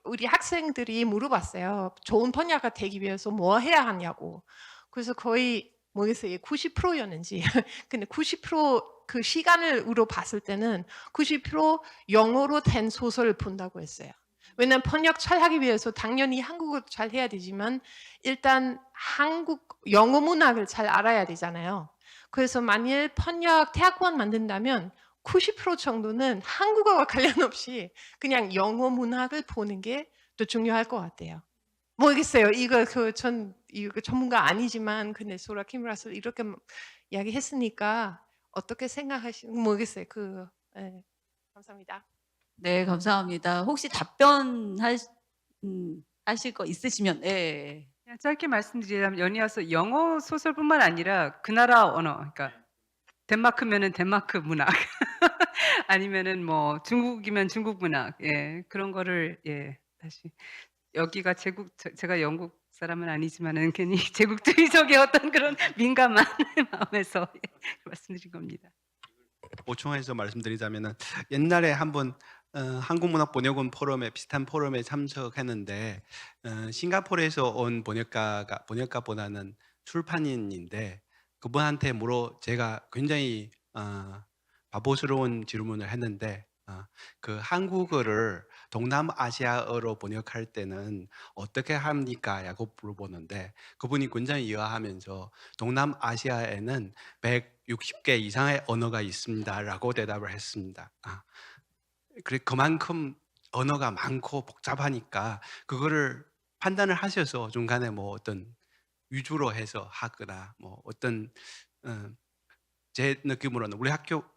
우리 학생들이 물어봤어요. 좋은 번역가 되기 위해서 뭐 해야 하냐고. 그래서 거의 모르겠어요. 90%였는지. 근데 90%그 시간으로 봤을 때는 90% 영어로 된 소설을 본다고 했어요. 왜냐면 번역 잘 하기 위해서 당연히 한국어도 잘 해야 되지만 일단 한국 영어 문학을 잘 알아야 되잖아요. 그래서 만일 번역 대학원 만든다면 90% 정도는 한국어와 관련 없이 그냥 영어 문학을 보는 게 더 중요할 것 같아요. 모르겠어요. 이거 전 이거 전문가 아니지만 근데 소라 키무라스 이렇게 이야기했으니까 어떻게 생각하시는 모르겠어요. 예. 감사합니다. 네, 감사합니다. 혹시 답변할 하실 거 있으시면 예. 그냥 짧게 말씀드리자면 연이어서 영어 소설뿐만 아니라 그 나라 언어, 그러니까 덴마크면은 덴마크 문학, 아니면은 뭐 중국이면 중국 문학, 예, 그런 거를 예, 다시 여기가 제가 영국 사람은 아니지만은 괜히 제국주의적인 어떤 그런 민감한 마음에서 예, 말씀드린 겁니다. 보충해서 말씀드리자면은 옛날에 한번 한국문학번역원 포럼에 비슷한 포럼에 참석했는데 싱가포르에서 온 번역가보다는 출판인인데 그분한테 제가 굉장히 바보스러운 질문을 했는데 그 한국어를 동남아시아어로 번역할 때는 어떻게 합니까? 라고 물어보는데 그분이 굉장히 의아하면서 동남아시아에는 160개 이상의 언어가 있습니다 라고 대답을 했습니다. 그만큼 언어가 많고 복잡하니까 그거를 판단을 하셔서 중간에 뭐 어떤 위주로 해서 하거나 뭐 어떤 제 느낌으로는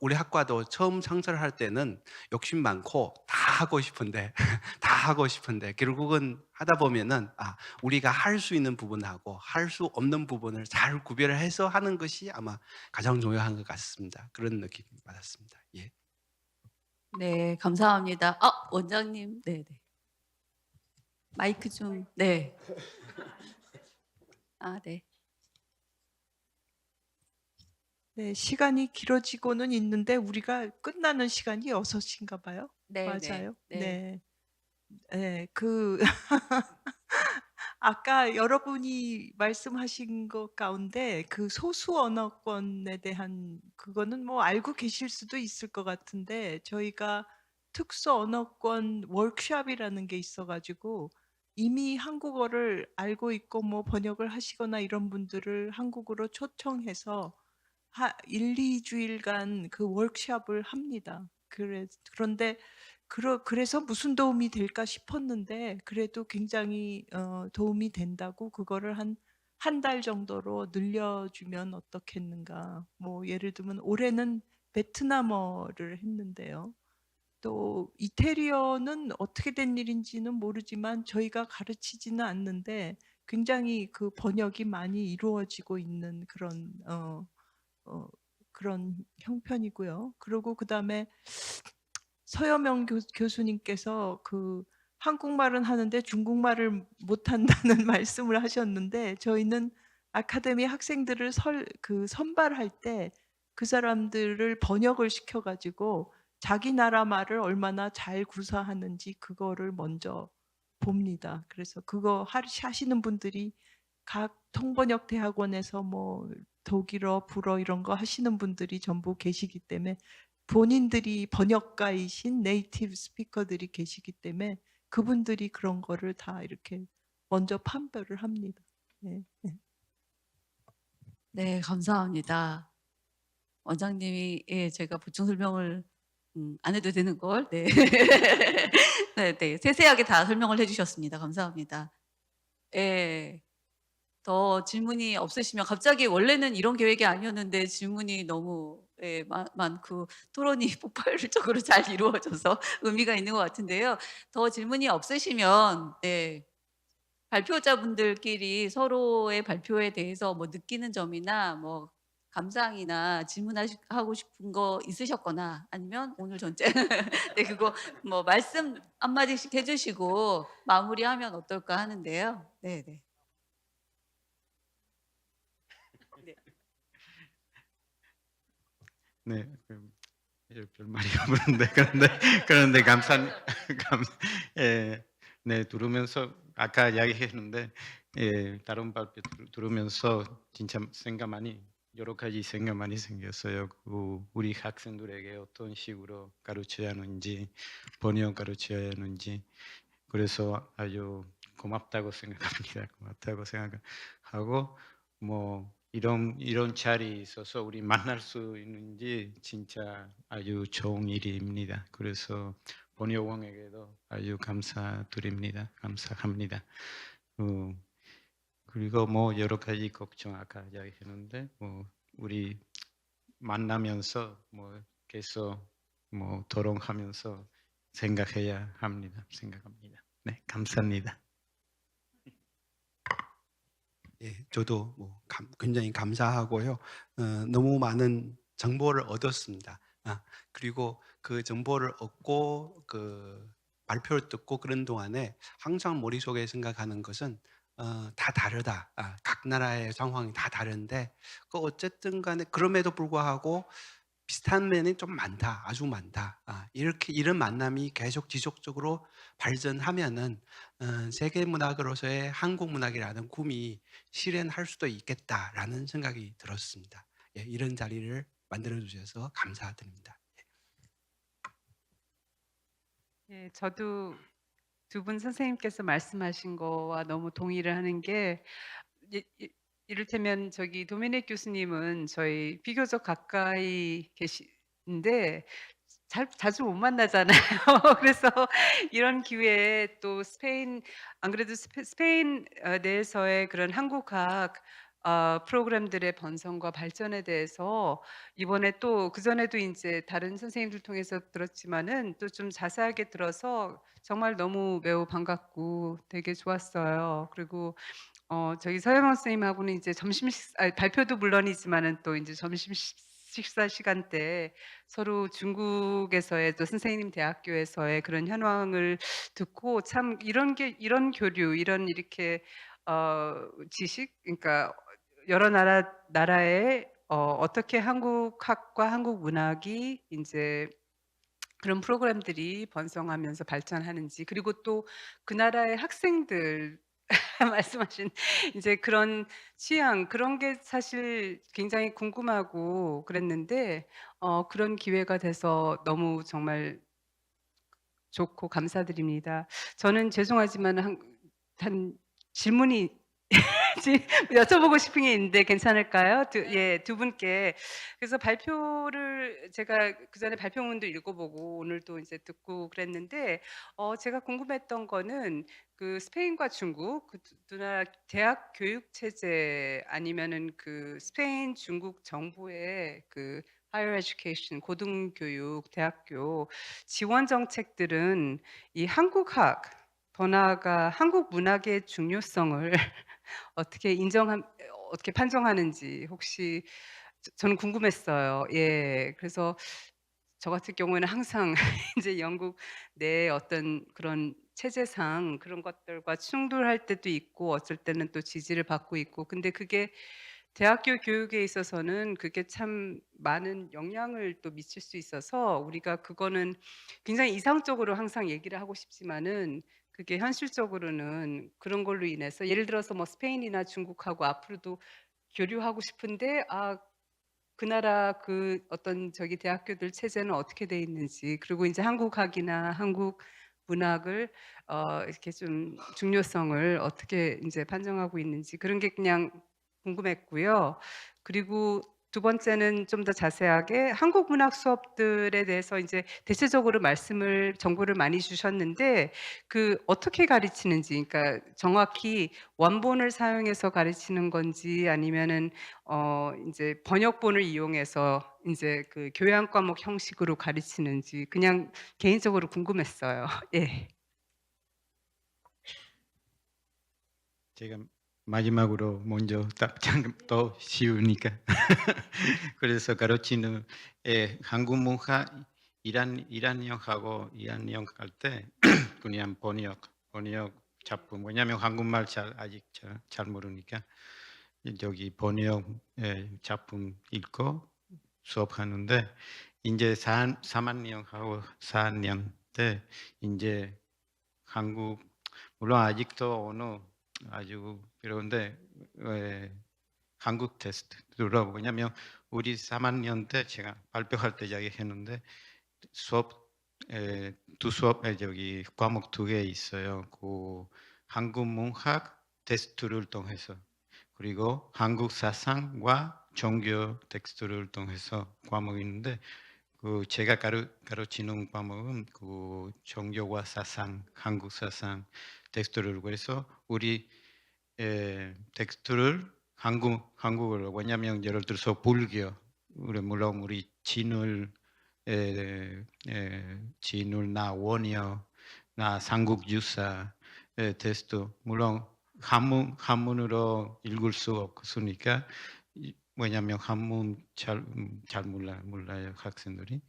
우리 학과도 처음 창설할 때는 욕심 많고 다 하고 싶은데 다 하고 싶은데 결국은 하다 보면은 우리가 할 수 있는 부분하고 할 수 없는 부분을 잘 구별을 해서 하는 것이 아마 가장 중요한 것 같습니다. 그런 느낌 받았습니다. 예. 네, 감사합니다. 원장님. 네, 네. 마이크 좀 네. 네. 네, 시간이 길어지고는 있는데 우리가 끝나는 시간이 6시인가 봐요. 네, 맞아요. 네. 네. 네, 아까 여러분이 말씀하신 것 가운데 그 소수 언어권에 대한 그거는 뭐 알고 계실 수도 있을 것 같은데 저희가 특수 언어권 워크숍이라는 게 있어가지고 이미 한국어를 알고 있고 뭐 번역을 하시거나 이런 분들을 한국으로 초청해서 1, 2주일간 그 워크숍을 합니다. 그런데 그래서 무슨 도움이 될까 싶었는데 그래도 굉장히 도움이 된다고 그거를 한 달 정도로 늘려주면 어떻겠는가. 뭐 예를 들면 올해는 베트남어를 했는데요. 또 이태리어는 어떻게 된 일인지는 모르지만 저희가 가르치지는 않는데 굉장히 그 번역이 많이 이루어지고 있는 그런 형편이고요. 그리고 그다음에 서여명 교수님께서 그 한국말은 하는데 중국말을 못한다는 말씀을 하셨는데 저희는 아카데미 학생들을 선발할 때 그 사람들을 번역을 시켜가지고 자기 나라 말을 얼마나 잘 구사하는지 그거를 먼저 봅니다. 그래서 그거 하시는 분들이 각 통번역 대학원에서 뭐 독일어, 불어 이런 거 하시는 분들이 전부 계시기 때문에 본인들이 번역가이신 네이티브 스피커들이 계시기 때문에 그분들이 그런 거를 다 이렇게 먼저 판별을 합니다. 네. 네, 감사합니다. 원장님이 제가 보충 설명을 안 해도 되는 걸 네. 네, 네. 세세하게 다 설명을 해 주셨습니다. 감사합니다. 예. 더 질문이 없으시면 갑자기 원래는 이런 계획이 아니었는데 질문이 너무 많고 토론이 폭발적으로 잘 이루어져서 의미가 있는 것 같은데요. 더 질문이 없으시면 네. 발표자분들끼리 서로의 발표에 대해서 뭐 느끼는 점이나 뭐 감상이나 하고 싶은 거 있으셨거나 아니면 오늘 전체 네, 그거 뭐 말씀 한마디씩 해주시고 마무리하면 어떨까 하는데요. 네, 네. 네, 별 말이 없는데 그런데 예, 네, 들으면서 아까 이야기했는데 다른 발표 들으면서 진짜 여러 가지 생각 많이 생겼어요. 우리 학생들에게 어떤 식으로 가르쳐야 하는지, 번역 가르쳐야 하는지, 그래서 아주 고맙다고 생각합니다. 고맙다고 생각하고 뭐 이런 자리에 있어서 우리 만날 수 있는지 진짜 아주 좋은 일입니다. 그래서 번역원에게도 아주 감사드립니다. 감사합니다. 그리고 뭐 여러 가지 걱정 아까 이야기했는데 뭐 우리 만나면서 뭐 계속 뭐 토론하면서 생각합니다. 네, 감사합니다. 예, 저도 뭐 굉장히 감사하고요. 너무 많은 정보를 얻었습니다. 그리고 그 정보를 얻고 그 발표를 듣고 그런 동안에 항상 머릿속에 생각하는 것은 다 다르다. 각 나라의 상황이 다 다른데 어쨌든 간에 그럼에도 불구하고 비슷한 면이 좀 많다. 아주 많다. 이런 만남이 계속 지속적으로 발전하면은 세계 문학으로서의 한국 문학이라는 꿈이 실현할 수도 있겠다라는 생각이 들었습니다. 예, 이런 자리를 만들어 주셔서 감사드립니다. 예, 저도 두 분 선생님께서 말씀하신 거와 너무 동의를 하는 게 이를테면 저기 도미닉 교수님은 저희 비교적 가까이 계신데 자주 못 만나잖아요. 그래서 이런 기회에 또 안 그래도 스페인 내에서의 그런 한국학 프로그램들의 번성과 발전에 대해서 이번에 또 그전에도 이제 다른 선생님들 통해서 들었지만은 또 좀 자세하게 들어서 정말 너무 매우 반갑고 되게 좋았어요. 그리고 저기 서영원 선생님하고는 이제 발표도 물론이지만은 또 이제 식사 시간 때 서로 중국에서의 또 선생님 대학교에서의 그런 현황을 듣고 참 이런 교류, 이런 이렇게 지식, 그러니까 여러 나라의 어떻게 한국학과 한국 문학이 이제 그런 프로그램들이 번성하면서 발전하는지, 그리고 또 그 나라의 학생들 말씀하신 이제 그런 취향, 그런 게 사실 굉장히 궁금하고 그랬는데 그런 기회가 돼서 너무 정말 좋고 감사드립니다. 저는 죄송하지만 한 질문이 여쭤보고 싶은 게 있는데 괜찮을까요? 두 분께. 그래서 발표를 제가 그전에 발표문도 읽어보고 오늘도 이제 듣고 그랬는데 제가 궁금했던 거는 그 스페인과 중국 그 두 나라 대학 교육 체제 아니면은 그 스페인 중국 정부의 그 higher education 고등교육 대학교 지원 정책들은 이 한국학 더 나아가 한국 문학의 중요성을 어떻게 판정하는지 혹시 저는 궁금했어요. 예. 그래서 저 같은 경우에는 항상 이제 영국 내 어떤 그런 체제상 그런 것들과 충돌할 때도 있고 어쩔 때는 또 지지를 받고 있고 근데 그게 대학교 교육에 있어서는 그게 참 많은 영향을 또 미칠 수 있어서 우리가 그거는 굉장히 이상적으로 항상 얘기를 하고 싶지만은 그게 현실적으로는 그런 걸로 인해서 예를 들어서 뭐 스페인이나 중국하고 앞으로도 교류하고 싶은데 그 나라 그 어떤 저기 대학교들 체제는 어떻게 돼 있는지 그리고 이제 한국학이나 한국 문학을 이렇게 좀 중요성을 어떻게 이제 판정하고 있는지 그런 게 그냥 궁금했고요. 그리고 두 번째는 좀 더 자세하게 한국 문학 수업들에 대해서 이제 대체적으로 정보를 많이 주셨는데 그 어떻게 가르치는지 그러니까 정확히 원본을 사용해서 가르치는 건지 아니면은 인제 번역본을 이용해서 인제 그 교양 과목 형식으로 가르치는지 그냥 개인적으로 궁금했어요. 예. 제가 마지막으로 먼저 답장 더 쉬우니까. 그래서 가르치는 한국 문화 1학년하고 2학년 할 때 그냥 번역 작품, 왜냐하면 한국말 아직 잘 모르니까 여기 번역 작품 읽고 수업하는데, 이제 3학년하고 4학년 때 이제 한국, 물론 아직도 언어 아주 그런데 한국 테스트로, 왜냐면 우리 3학년 때 제가 발표할 때 이야기했는데 수업 두 수업 저기 과목 2개 있어요. 그 한국 문학 테스트를 통해서, 그리고 한국 사상과 종교 텍스트를 통해서 과목이 있는데, 그 제가 가르치는 과목은 그 종교와 사상, 한국 사상 텍스트를, 그래서 우리 텍스트를 한국어로, 왜냐하면 예를 들어서 불교, 물론 우리 진울나 원효 나 삼국유사 텍스트, 물론 한문으로 읽을 수 없으니까, 왜냐하면 한문 잘 몰라요 학생들이.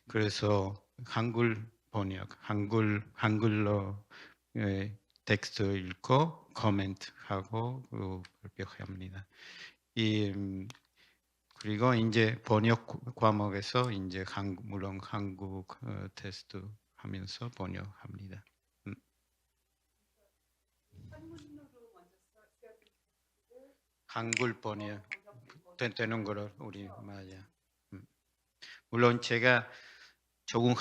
그래서 한글 번역, 한글로 텍스트 읽고 코멘트하고 발표합니다. 그리고 이제 번역 과목에서 이제 물론 한국 테스트 하면서 번역합니다. 한글 번역 되는 거를 우리 맞아. 물론 제가 조금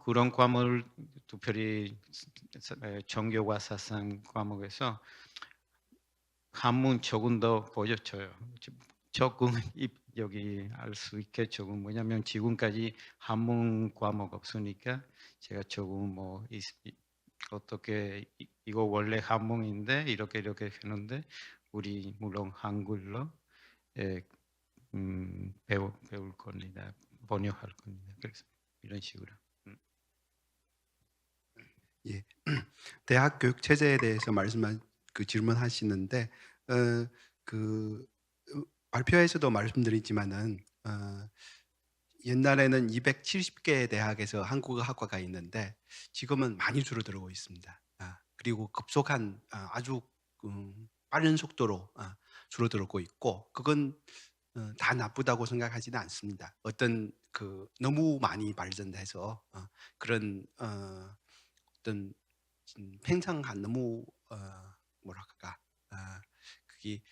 그런 과목을 특별히 종교와 사상 과목에서 한문 조금 더 보여줘요. 조금 여기 알 수 있게 조금, 뭐냐면 지금까지 한문 과목 없으니까 제가 조금 뭐 어떻게 이거 원래 한문인데 이렇게 했는데 우리 물론 한글로 배울 겁니다. 번역할 겁니다. 그래서 이런 식으로. 예, 대학 교육 체제에 대해서 질문하시는데 발표에서도 말씀드리지만은 옛날에는 270개의 대학에서 한국어 학과가 있는데 지금은 많이 줄어들고 있습니다. 그리고 급속한 아주 빠른 속도로 줄어들고 있고, 그건 다 나쁘다고 생각하지는 않습니다. 어떤 너무 많이 발전해서 그런 어떤 팽창한 너무 뭐랄까 그게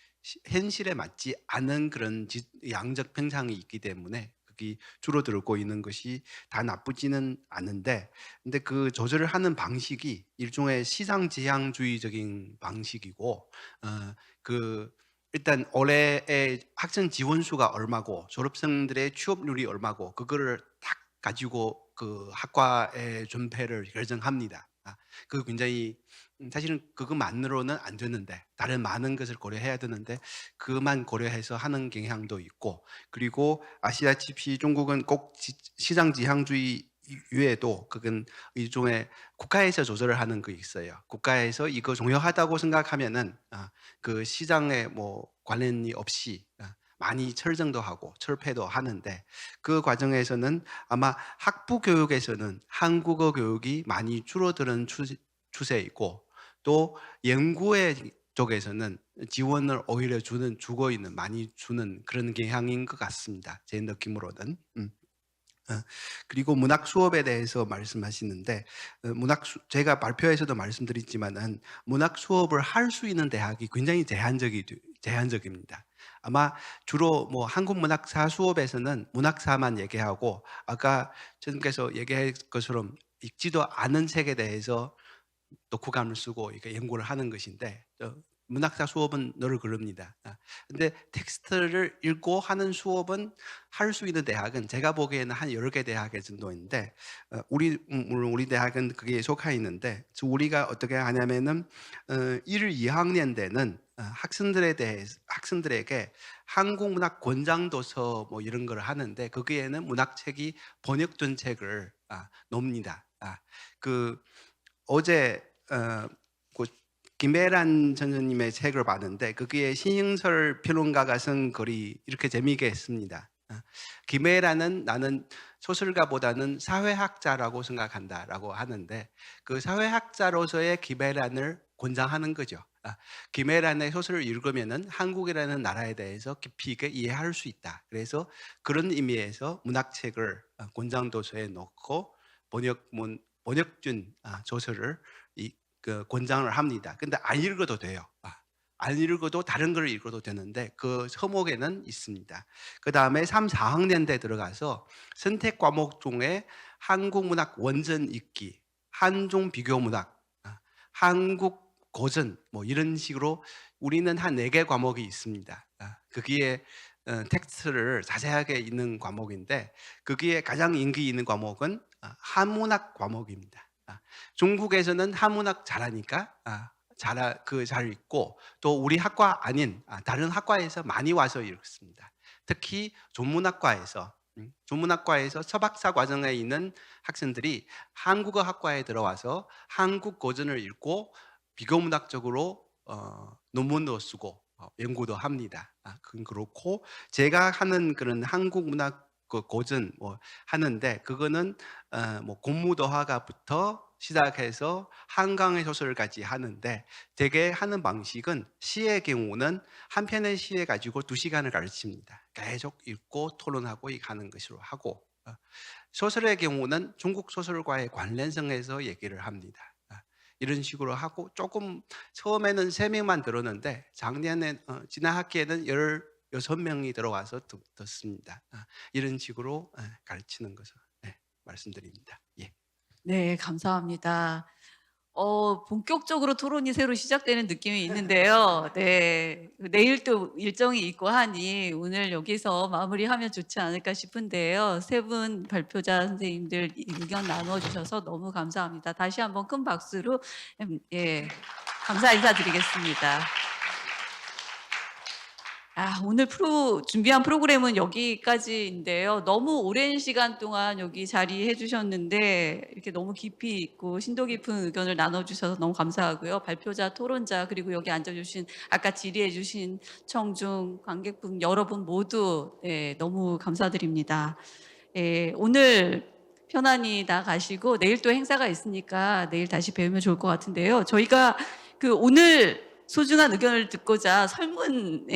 현실에 맞지 않은 그런 양적 팽창이 있기 때문에 그게 줄어들고 있는 것이 다 나쁘지는 않은데, 근데 그 조절을 하는 방식이 일종의 시장 지향주의적인 방식이고, 일단 올해의 학생 지원 수가 얼마고 졸업생들의 취업률이 얼마고 그거를 딱 가지고 그 학과의 존폐를 결정합니다. 그 굉장히 사실은 그것만으로는 안 되는데 다른 많은 것을 고려해야 되는데 그만 고려해서 하는 경향도 있고, 그리고 아시다시피 중국은 꼭 시장 지향주의 외에도 그건 일종의 국가에서 조절을 하는 거 있어요. 국가에서 이거 중요하다고 생각하면은 그 시장에 뭐 관련이 없이 많이 철정도 하고 철폐도 하는데, 그 과정에서는 아마 학부 교육에서는 한국어 교육이 많이 줄어드는 추세이고, 또 연구의 쪽에서는 지원을 오히려 주고 있는, 많이 주는 그런 경향인 것 같습니다. 제 느낌으로는. 그리고 문학 수업에 대해서 말씀하시는데, 제가 발표에서도 말씀드렸지만은 문학 수업을 할 수 있는 대학이 굉장히 제한적입니다. 아마 주로 뭐 한국 문학사 수업에서는 문학사만 얘기하고, 아까 선생님께서 얘기할 것처럼 읽지도 않은 책에 대해서 독후감을 쓰고 이렇게 연구를 하는 것인데, 문학사 수업은 늘 그럽니다. 근데 텍스트를 읽고 하는 수업은 할 수 있는 대학은 제가 보기에는 한 10개 대학 정도인데, 물론 우리 대학은 그게 속해 있는데, 우리가 어떻게 하냐면은 1, 2학년 때는 학생들에게 한국 문학 권장도서 뭐 이런 걸 하는데, 거기에는 문학책이 번역된 책을 놓습니다. 어제 김혜란 선생님의 책을 봤는데 거기에 신흥설 평론가가 쓴 글이 이렇게 재미있게 했습니다. 김혜란은 나는 소설가보다는 사회학자라고 생각한다라고 하는데 그 사회학자로서의 김혜란을 권장하는 거죠. 김혜란의 소설을 읽으면은 한국이라는 나라에 대해서 깊이 있게 이해할 수 있다. 그래서 그런 의미에서 문학책을 권장도서에 넣고 번역준 소설을 권장을 합니다. 근데 안 읽어도 돼요. 안 읽어도 다른 걸 읽어도 되는데 그 서목에는 있습니다. 그 다음에 3, 4학년 때 들어가서 선택 과목 중에 한국 문학 원전 읽기, 한중 비교 문학, 한국 고전 뭐 이런 식으로 우리는 한 4개 과목이 있습니다. 거기에 텍스트를 자세하게 읽는 과목인데 거기에 가장 인기 있는 과목은 한문학 과목입니다. 중국에서는 한문학 잘하니까 잘 읽고 또 우리 학과 아닌 다른 학과에서 많이 와서 읽습니다. 특히 전문학과에서 서박사 과정에 있는 학생들이 한국어 학과에 들어와서 한국 고전을 읽고 비교문학적으로 논문도 쓰고 연구도 합니다. 그건 그렇고 제가 하는 그런 한국 문학 고전 하는데 그거는 뭐 공무도화가부터 시작해서 한강의 소설까지 하는데 되게 하는 방식은 시의 경우는 한 편의 시에 가지고 2시간을 가르칩니다. 계속 읽고 토론하고 하는 것으로 하고 소설의 경우는 중국 소설과의 관련성에서 얘기를 합니다. 이런 식으로 하고 조금 처음에는 3명만 들었는데 작년에 지난 학기에는 16명이 들어와서 듣습니다. 이런 식으로 가르치는 것을 말씀드립니다. 예. 네, 감사합니다. 본격적으로 토론이 새로 시작되는 느낌이 있는데요. 네, 내일 또 일정이 있고 하니 오늘 여기서 마무리하면 좋지 않을까 싶은데요. 3분 발표자 선생님들 의견 나눠주셔서 너무 감사합니다. 다시 한번 큰 박수로 감사 인사드리겠습니다. 오늘 준비한 프로그램은 여기까지인데요. 너무 오랜 시간 동안 여기 자리해 주셨는데 이렇게 너무 깊이 있고 심도 깊은 의견을 나눠주셔서 너무 감사하고요. 발표자, 토론자, 그리고 여기 앉아주신 아까 질의해 주신 청중, 관객분 여러분 모두 너무 감사드립니다. 오늘 편안히 나가시고 내일 또 행사가 있으니까 내일 다시 배우면 좋을 것 같은데요. 저희가 오늘 소중한 의견을 듣고자 설문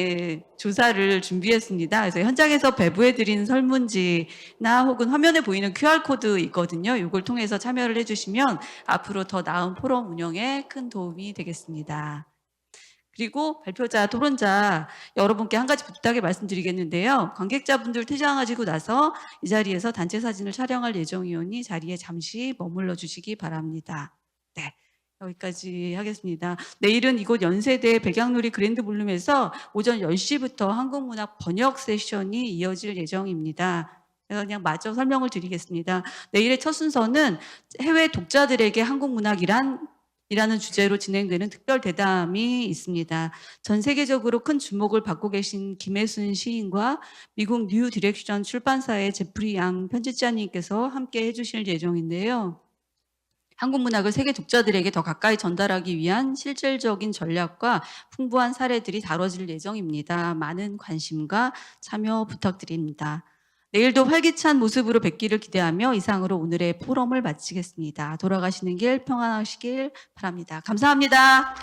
조사를 준비했습니다. 그래서 현장에서 배부해드린 설문지나 혹은 화면에 보이는 QR코드 있거든요. 이걸 통해서 참여를 해주시면 앞으로 더 나은 포럼 운영에 큰 도움이 되겠습니다. 그리고 발표자, 토론자 여러분께 한 가지 부탁을 말씀드리겠는데요. 관객자분들 퇴장하시고 나서 이 자리에서 단체 사진을 촬영할 예정이오니 자리에 잠시 머물러 주시기 바랍니다. 네. 여기까지 하겠습니다. 내일은 이곳 연세대 백양누리 그랜드 볼룸에서 오전 10시부터 한국문학 번역 세션이 이어질 예정입니다. 제가 그냥 마저 설명을 드리겠습니다. 내일의 첫 순서는 해외 독자들에게 한국문학이라는 주제로 진행되는 특별 대담이 있습니다. 전 세계적으로 큰 주목을 받고 계신 김혜순 시인과 미국 뉴 디렉션 출판사의 제프리 양 편집자님께서 함께 해주실 예정인데요. 한국 문학을 세계 독자들에게 더 가까이 전달하기 위한 실질적인 전략과 풍부한 사례들이 다뤄질 예정입니다. 많은 관심과 참여 부탁드립니다. 내일도 활기찬 모습으로 뵙기를 기대하며 이상으로 오늘의 포럼을 마치겠습니다. 돌아가시는 길 평안하시길 바랍니다. 감사합니다.